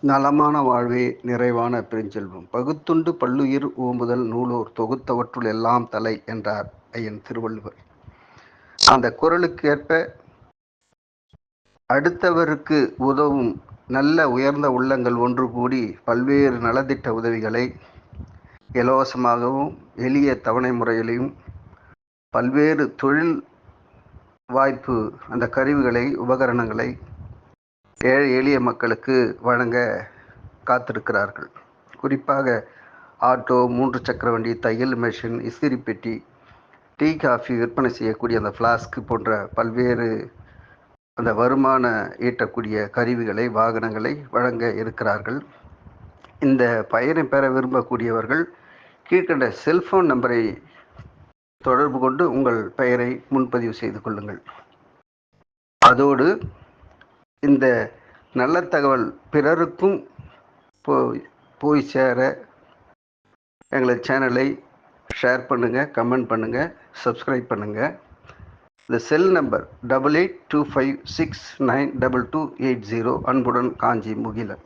நலமான வாழ்வே நிறைவான பெருஞ்செல்வம். பகுத்துண்டு பல்லுயிர் ஓம்புதல் நூலோர் தொகுத்தவற்றுள் எல்லாம் தலை என்றார் ஐயன் திருவள்ளுவர். அந்த குறளுக்கேற்ப அடுத்தவருக்கு உதவும் நல்ல உயர்ந்த உள்ளங்கள் ஒன்று கூடி பல்வேறு நலத்திட்ட உதவிகளை இலவசமாகவும் எளிய தவணை முறையிலையும் பல்வேறு தொழில் வாய்ப்பு அந்த கருவிகளை உபகரணங்களை ஏழை எளிய மக்களுக்கு வழங்க காத்திருக்கிறார்கள். குறிப்பாக ஆட்டோ, 3 சக்கர வண்டி, தையல் மெஷின், இஸ்திரி பெட்டி, டீ காஃபி விற்பனை செய்யக்கூடிய அந்த ஃப்ளாஸ்க் போன்ற பல்வேறு அந்த வருமான ஈட்டக்கூடிய கருவிகளை வாகனங்களை வழங்க இருக்கிறார்கள். இந்த பயனை பெற விரும்பக்கூடியவர்கள் கீழ்கண்ட செல்போன் நம்பரை தொடர்பு கொண்டு உங்கள் பெயரை முன்பதிவு செய்து கொள்ளுங்கள். அதோடு இந்த நல்ல தகவல் பிறருக்கும் போய் சேர எங்களது சேனலை ஷேர் பண்ணுங்கள், கமெண்ட் பண்ணுங்கள், சப்ஸ்கிரைப் பண்ணுங்கள். இந்த செல் நம்பர் 8825692280. அன்புடன் காஞ்சி முகிலன்.